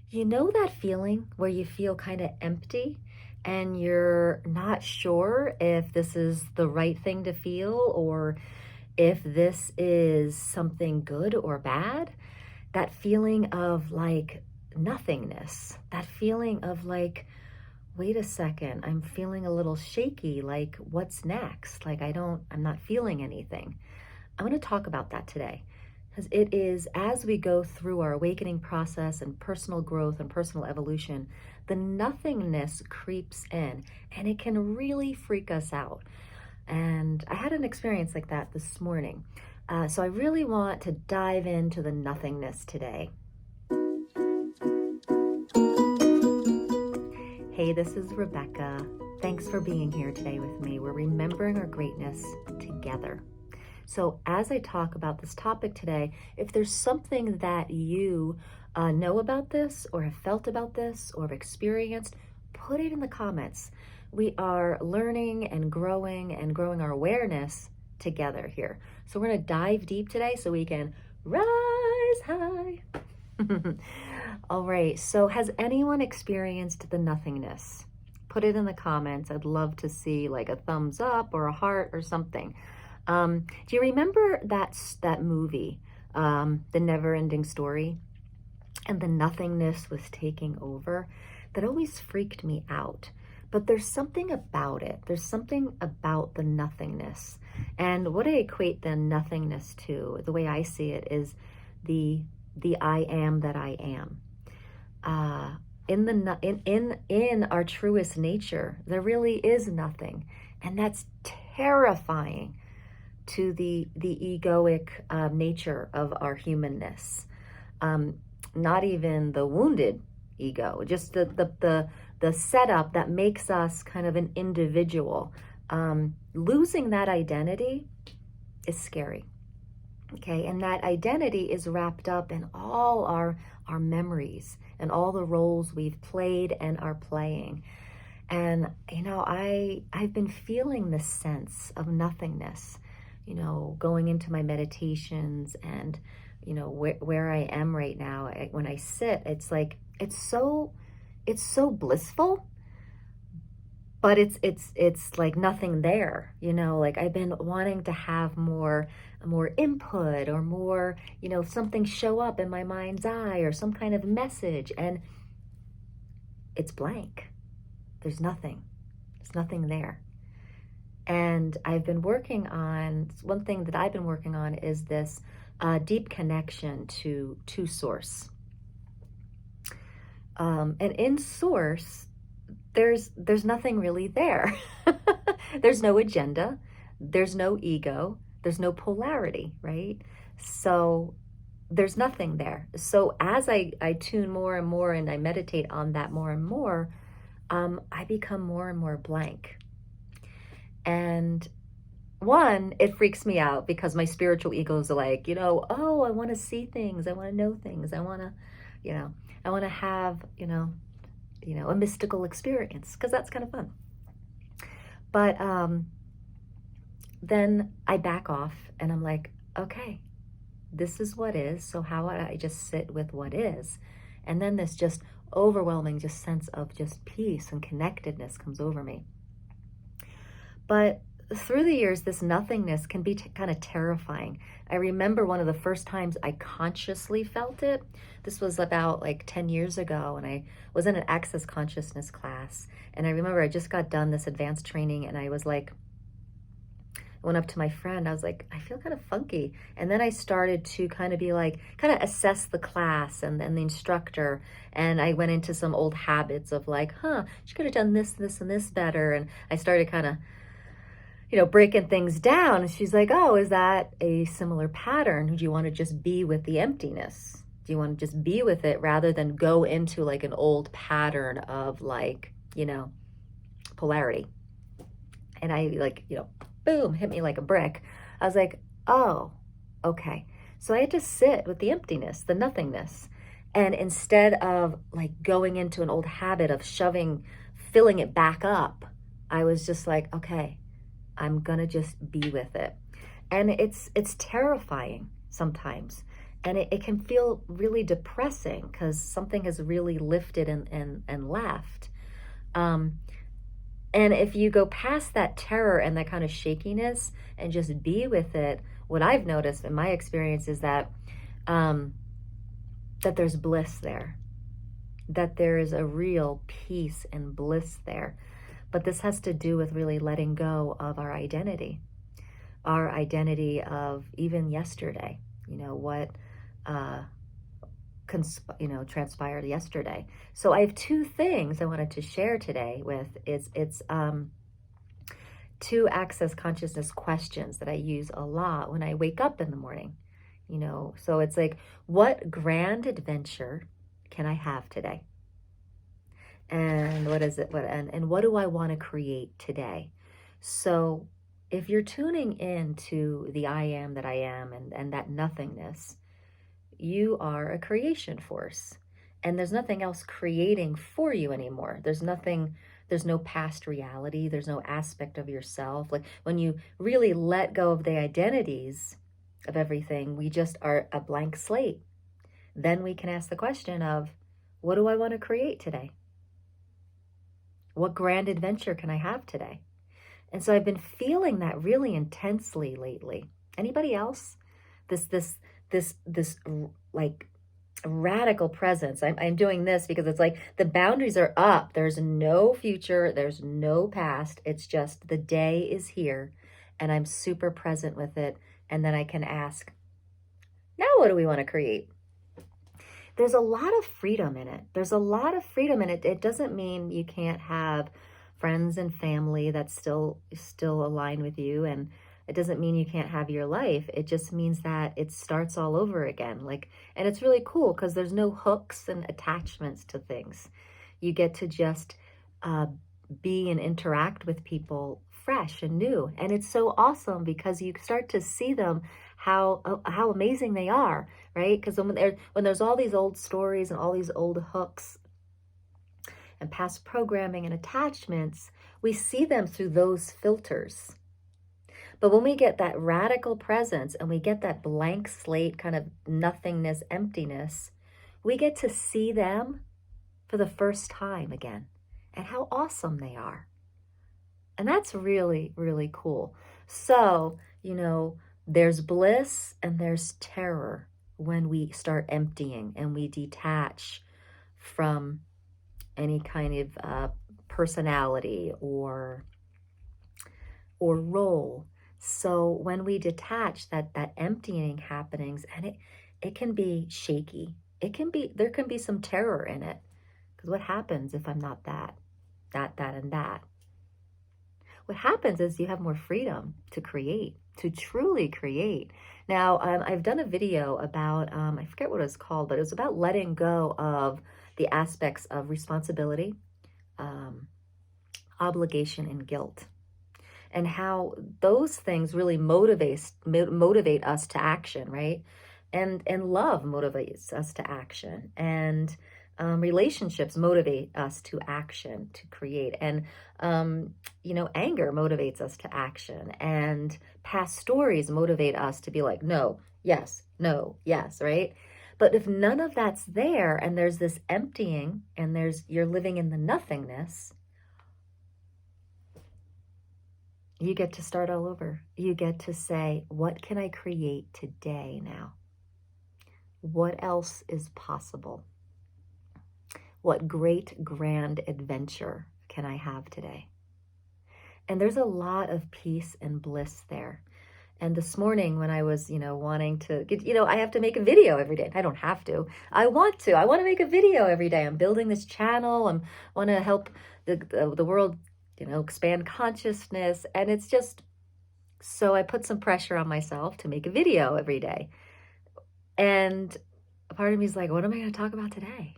You know that feeling where you feel kind of empty and you're not sure if this is the right thing to feel or if this is something good or bad? That feeling of like nothingness, that feeling of like, wait a second, I'm feeling a little shaky. Like, what's next? Like, I'm not feeling anything. I'm going to talk about that today because it is as we go through our awakening process and personal growth and personal evolution, the nothingness creeps in and it can really freak us out. And I had an experience like that this morning. So I really want to dive into the nothingness today. Hey, this is Rebecca. Thanks for being here today with me. We're remembering our greatness together. So as I talk about this topic today, if there's something that you know about this or have felt about this or have experienced, put it in the comments. We are learning and growing our awareness together here. So we're going to dive deep today so we can rise high. All right. So has anyone experienced the nothingness? Put it in the comments. I'd love to see like a thumbs up or a heart or something. Do you remember that movie, The Never-Ending Story? And the nothingness was taking over? That always freaked me out. But there's something about it. There's something about the nothingness. And what I equate the nothingness to, the way I see it, is the I am that I am. In our truest nature, there really is nothing. And that's terrifying to the egoic nature of our humanness. Not even the wounded ego, just the setup that makes us kind of an individual. Losing that identity is scary. Okay, and that identity is wrapped up in all our memories and all the roles we've played and are playing. And I've been feeling this sense of nothingness, going into my meditations and where I am right now. When I sit, it's like it's so blissful, but it's like nothing there. Like I've been wanting to have more input or more, something show up in my mind's eye or some kind of message, and it's blank. There's nothing there. And I've been working on, one thing that I've been working on is this deep connection to source. And in source, there's nothing really there. There's no agenda. There's no ego. There's no polarity, right? So there's nothing there. So as I tune more and more and I meditate on that more and more, I become more and more blank. And one, it freaks me out because my spiritual egos are like, oh, I want to see things. I want to know things. I want to have, a mystical experience because that's kind of fun. But then I back off and I'm like, okay, this is what is. So how would I just sit with what is? And then this just overwhelming just sense of just peace and connectedness comes over me. But through the years, this nothingness can be kind of terrifying. I remember one of the first times I consciously felt it. This was about like 10 years ago, and I was in an Access Consciousness class. And I remember I just got done this advanced training, and I was like, I went up to my friend. I was like, I feel kind of funky. And then I started to kind of be like, kind of assess the class and the instructor. And I went into some old habits of like, she could have done this, this, and this better. And I started kind of breaking things down. And she's like, oh, is that a similar pattern? Do you want to just be with the emptiness? Do you want to just be with it rather than go into like an old pattern of like, polarity? And I like, boom, hit me like a brick. I was like, oh, okay. So I had to sit with the emptiness, the nothingness. And instead of like going into an old habit of filling it back up, I was just like, okay, I'm gonna just be with it. And it's terrifying sometimes. And it can feel really depressing because something has really lifted and left. Um, and if you go past that terror and that kind of shakiness and just be with it, what I've noticed in my experience is that um, that there's bliss there, that there is a real peace and bliss there. But this has to do with really letting go of our identity of even yesterday, what uh, transpired yesterday. So I have two things I wanted to share today with. It's two access consciousness questions that I use a lot when I wake up in the morning. So it's like, what grand adventure can I have today? And what is it? And what do I want to create today? So if you're tuning in to the I am that I am and that nothingness, you are a creation force. And there's nothing else creating for you anymore. There's no past reality. There's no aspect of yourself. Like when you really let go of the identities of everything, we just are a blank slate. Then we can ask the question of, what do I want to create today? What grand adventure can I have today? And so I've been feeling that really intensely lately. Anybody else? This like radical presence. I'm doing this because it's like the boundaries are up. There's no future. There's no past. It's just the day is here and I'm super present with it. And then I can ask, now what do we want to create? There's a lot of freedom in it. There's a lot of freedom in it. It doesn't mean you can't have friends and family that still align with you, and it doesn't mean you can't have your life. It just means that it starts all over again. And it's really cool because there's no hooks and attachments to things. You get to just be and interact with people fresh and new, and it's so awesome because you start to see them how amazing they are, right? Because when there's all these old stories and all these old hooks and past programming and attachments, we see them through those filters. But when we get that radical presence and we get that blank slate kind of nothingness, emptiness, we get to see them for the first time again and how awesome they are. And that's really, really cool. So, there's bliss and there's terror when we start emptying and we detach from any kind of personality or role. So when we detach, that emptying happenings, and it can be shaky. There can be some terror in it. Because what happens if I'm not that, and that? What happens is you have more freedom to create, to truly create. Now, I've done a video about, I forget what it's called, but it was about letting go of the aspects of responsibility, obligation, and guilt, and how those things really motivate us to action, right? And love motivates us to action, and relationships motivate us to action, to create, and anger motivates us to action, and past stories motivate us to be like, no, yes, right? But if none of that's there and there's this emptying and you're living in the nothingness, you get to start all over. You get to say, what can I create today now? What else is possible? What great grand adventure can I have today? And there's a lot of peace and bliss there. And this morning when I was, wanting to get, I have to make a video every day. I don't have to. I want to. I want to make a video every day. I'm building this channel. I want to help the world, expand consciousness. And it's just, so I put some pressure on myself to make a video every day. And a part of me is like, what am I going to talk about today?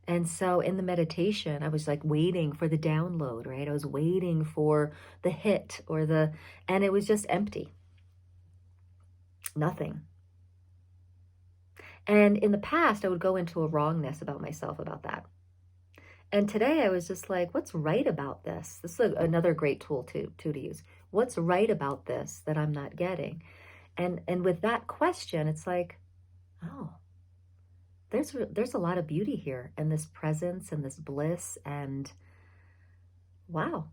And so in the meditation, I was like waiting for the download, right? I was waiting for the hit and it was just empty. Nothing. And in the past, I would go into a wrongness about myself about that. And today I was just like, what's right about this? This is another great tool to use. What's right about this that I'm not getting? And with that question, it's like, oh, there's a lot of beauty here, and this presence and this bliss, and wow,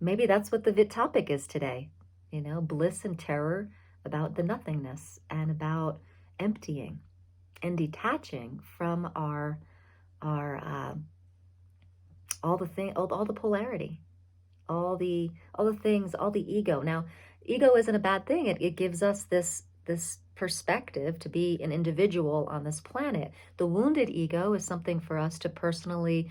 maybe that's what the topic is today. Bliss and terror, about the nothingness and about emptying and detaching from our all the polarity, all the things, all the ego. Now, ego isn't a bad thing. It gives us this perspective to be an individual on this planet. The wounded ego is something for us to personally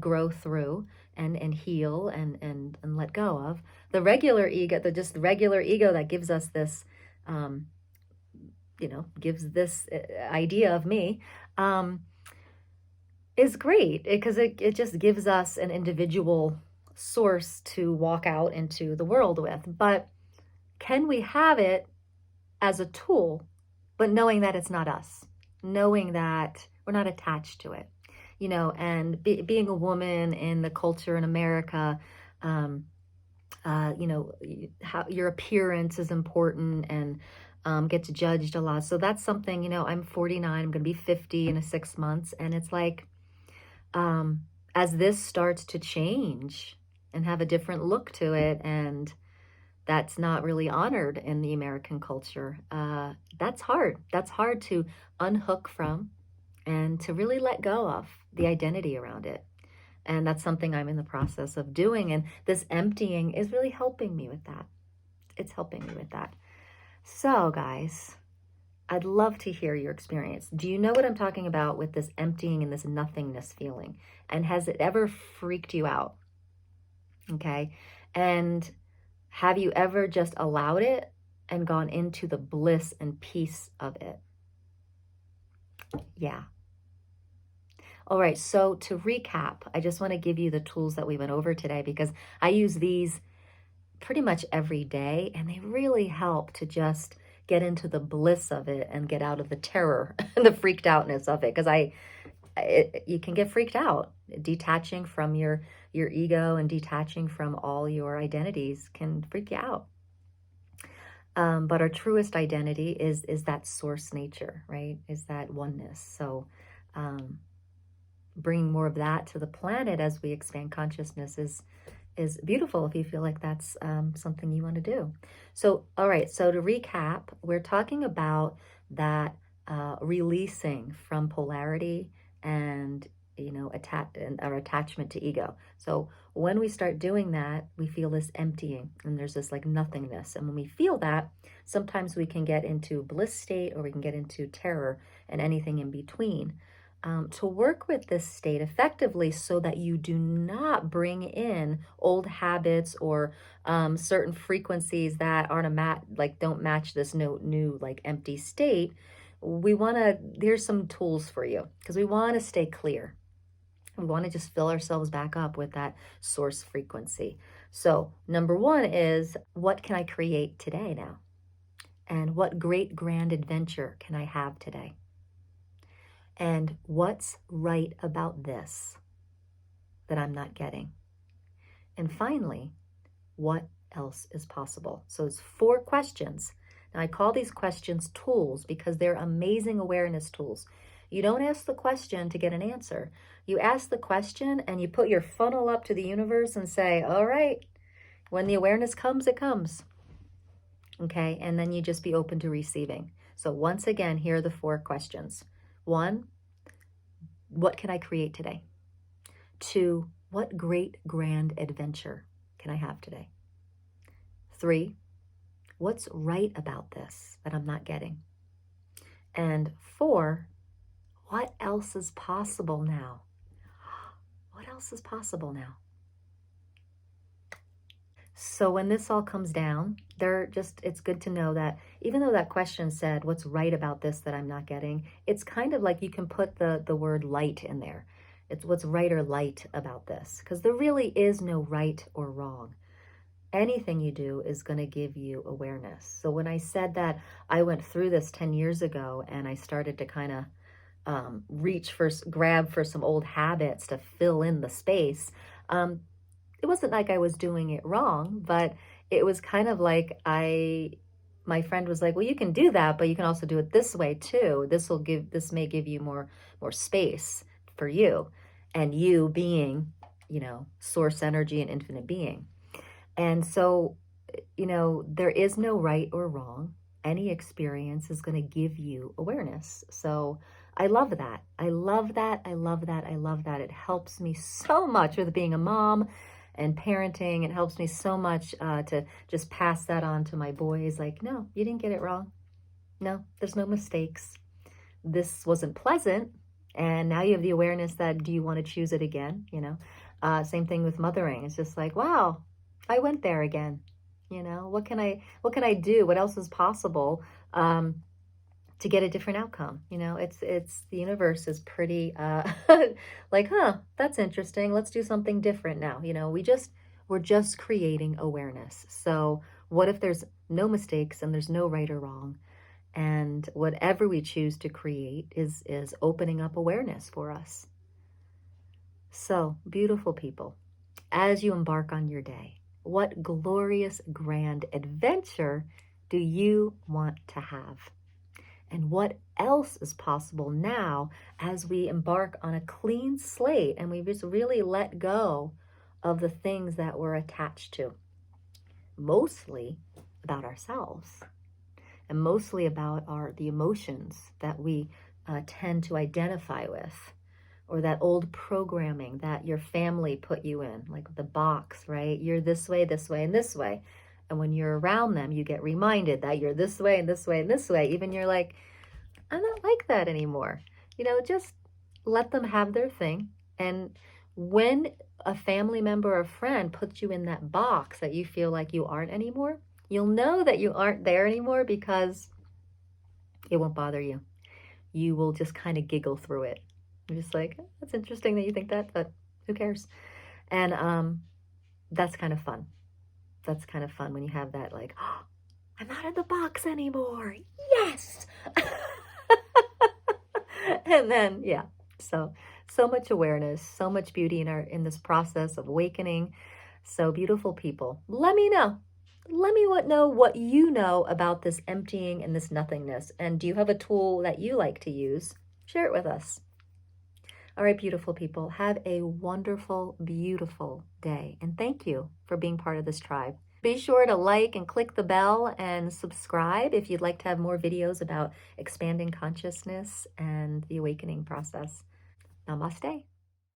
grow through and heal and let go of. The regular ego, the regular ego that gives us this, gives this idea of me, is great because it just gives us an individual source to walk out into the world with. But can we have it as a tool, but knowing that it's not us, knowing that we're not attached to it, being a woman in the culture in America, how your appearance is important and gets judged a lot. So that's something, I'm 49, I'm going to be 50 in 6 months. And it's like, as this starts to change and have a different look to it, and that's not really honored in the American culture, that's hard. That's hard to unhook from and to really let go of the identity around it. And that's something I'm in the process of doing. And this emptying is really helping me with that. It's helping me with that. So, guys, I'd love to hear your experience. Do you know what I'm talking about with this emptying and this nothingness feeling? And has it ever freaked you out? Okay. And have you ever just allowed it and gone into the bliss and peace of it? Yeah. All right. So to recap, I just want to give you the tools that we went over today, because I use these pretty much every day, and they really help to just get into the bliss of it and get out of the terror and the freaked outness of it. Because you can get freaked out. Detaching from your ego and detaching from all your identities can freak you out. But our truest identity is that source nature, right? Is that oneness. So bringing more of that to the planet as we expand consciousness is beautiful, if you feel like that's something you want to do. So, all right. So to recap, we're talking about that releasing from polarity and our attachment to ego. So when we start doing that, we feel this emptying, and there's this like nothingness. And when we feel that, sometimes we can get into bliss state, or we can get into terror, and anything in between. To work with this state effectively, so that you do not bring in old habits or certain frequencies that aren't don't match this new like empty state. Here's some tools for you, because we want to stay clear. We want to just fill ourselves back up with that source frequency. So number one is, what can I create today now? And what great grand adventure can I have today? And what's right about this that I'm not getting? And finally, what else is possible? So it's 4 questions. Now, I call these questions tools because they're amazing awareness tools. You don't ask the question to get an answer. You ask the question and you put your funnel up to the universe and say, all right, when the awareness comes, it comes. Okay, and then you just be open to receiving. So once again, here are the 4 questions. 1, what can I create today? 2, what great grand adventure can I have today? 3, what's right about this that I'm not getting? And 4, what else is possible now? What else is possible now? So when this all comes down, it's good to know that even though that question said, what's right about this that I'm not getting, it's kind of like you can put the word light in there. It's what's right or light about this, because there really is no right or wrong. Anything you do is going to give you awareness. So when I said that I went through this 10 years ago, and I started to kind of grab for some old habits to fill in the space, it wasn't like I was doing it wrong, but it was kind of like I my friend was like, well, you can do that, but you can also do it this way too. This may give you more space for you, and you being, source energy and infinite being. And so, there is no right or wrong. Any experience is going to give you awareness. So I love that. I love that. I love that. I love that. It helps me so much with being a mom and parenting. It helps me so much to just pass that on to my boys. Like, no, you didn't get it wrong. No, there's no mistakes. This wasn't pleasant. And now you have the awareness that, do you want to choose it again? Same thing with mothering. It's just like, wow, I went there again. What can I do? What else is possible to get a different outcome? It's the universe is pretty like, huh, that's interesting. Let's do something different now. We're just creating awareness. So what if there's no mistakes and there's no right or wrong? And whatever we choose to create is opening up awareness for us. So, beautiful people, as you embark on your day, what glorious, grand adventure do you want to have? And what else is possible now as we embark on a clean slate and we just really let go of the things that we're attached to, mostly about ourselves and mostly about the emotions that we tend to identify with, or that old programming that your family put you in, like the box, right? You're this way, and this way. And when you're around them, you get reminded that you're this way, and this way, and this way. Even you're like, I'm not like that anymore. Just let them have their thing. And when a family member or friend puts you in that box that you feel like you aren't anymore, you'll know that you aren't there anymore because it won't bother you. You will just kind of giggle through it. You're just like, that's interesting that you think that, but who cares? And that's kind of fun. That's kind of fun when you have that, like, oh, I'm not in the box anymore. Yes. And then, yeah, so much awareness, so much beauty in this process of awakening. So beautiful people, let me know. Let me know what you know about this emptying and this nothingness. And do you have a tool that you like to use? Share it with us. All right, beautiful people, have a wonderful, beautiful day. And thank you for being part of this tribe. Be sure to like and click the bell and subscribe if you'd like to have more videos about expanding consciousness and the awakening process. Namaste.